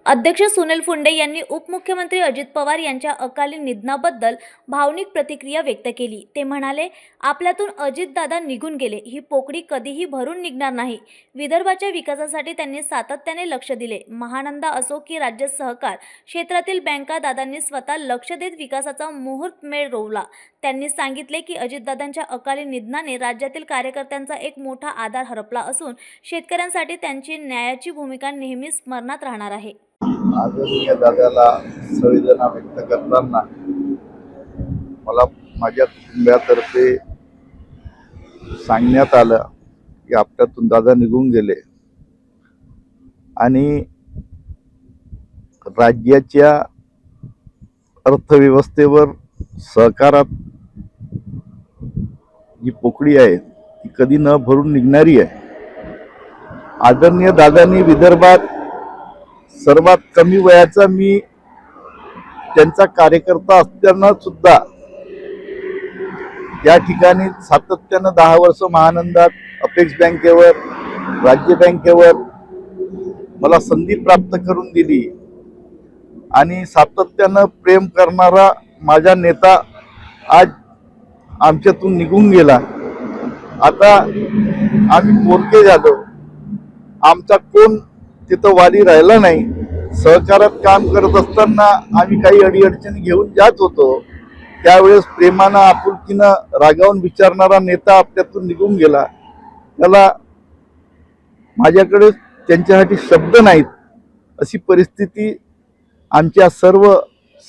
अध्यक्ष सुनील फुंडे यांनी उपमुख्यमंत्री अजित पवार यांच्या अकाली निधनाबद्दल भावनिक प्रतिक्रिया व्यक्त केली। ते म्हणाले, आपल्यातून अजितदादा निघून गेले, ही पोकळी कधीही भरून निघणार नाही। विदर्भाच्या विकासासाठी त्यांनी सातत्याने लक्ष दिले। महानंदा असो की राज्य सहकार क्षेत्रातील बँका, दादांनी स्वतः लक्ष देत विकासाचा मुहूर्तमेढ रोवला। त्यांनी सांगितले की अजितदादांच्या अकाली निधनाने राज्यातील कार्यकर्त्यांचा एक मोठा आधार हरपला असून शेतकऱ्यांसाठी त्यांची न्यायाची भूमिका नेहमी स्मरणात राहणार आहे। आदरणीय दादाला संवेदना व्यक्त करताना मला माझ्या कुटुंबातर्फे सांगण्यात आलं की आपल्यातून दादा निघून गेले आणि राज्याच्या अर्थव्यवस्थेवर सहकारात जी पोकळी आहे ती कधी न भरून निघणारी आहे। आदरणीय दादांनी विदर्भात सर्वात कमी वयाचा मी त्यांचा कार्यकर्ता असताना सुद्धा या ठिकाणी सातत्यानं 10 वर्ष महानंदात अपेक्स बँकेवर, राज्य बँकेवर मला संधी प्राप्त करून दिली आणि सातत्यानं प्रेम करणारा माझा नेता आज आमच्यातून निघून गेला। आता आम्ही पोरके झालो, आमचा कोण तिथं वाली राहिला नाही। सहकारात काम करत असताना आम्ही काही अडीअडचणी घेऊन जात होतो, त्यावेळेस प्रेमानं आपुलकीनं रागावून विचारणारा नेता आपल्यातून निघून गेला। त्याला माझ्याकडे त्यांच्यासाठी शब्द नाहीत, अशी परिस्थिती आमच्या सर्व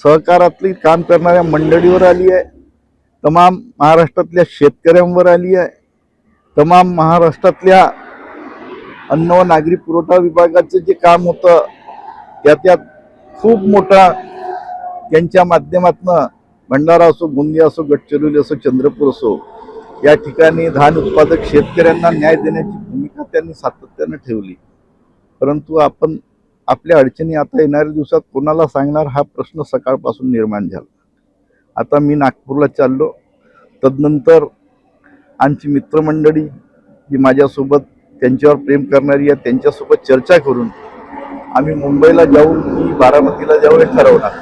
सहकारातली काम करणाऱ्या मंडळीवर आली आहे, तमाम महाराष्ट्रातल्या शेतकऱ्यांवर आली आहे, तमाम महाराष्ट्रातल्या अन्न व नागरी पुरवठा विभागाचं जे काम होतं त्यात खूप मोठा त्यांच्या माध्यमातून भंडारा असो, गोंदिया असो, गडचिरोली असो, चंद्रपूर असो, या ठिकाणी धान उत्पादक शेतकऱ्यांना न्याय देण्याची भूमिका त्यांनी सातत्यानं ठेवली। परंतु आपण आपल्या अडचणी आता येणाऱ्या दिवसात कोणाला सांगणार हा प्रश्न सकाळपासून निर्माण झाला। आता मी नागपूरला चाललो, तदनंतर आमची मित्रमंडळी जी माझ्यासोबत त्यांच्यावर प्रेम करणारी आहे त्यांच्यासोबत चर्चा करून आम्ही मुंबईला जाऊन की बारामतीला जाऊ हे ठरवणार।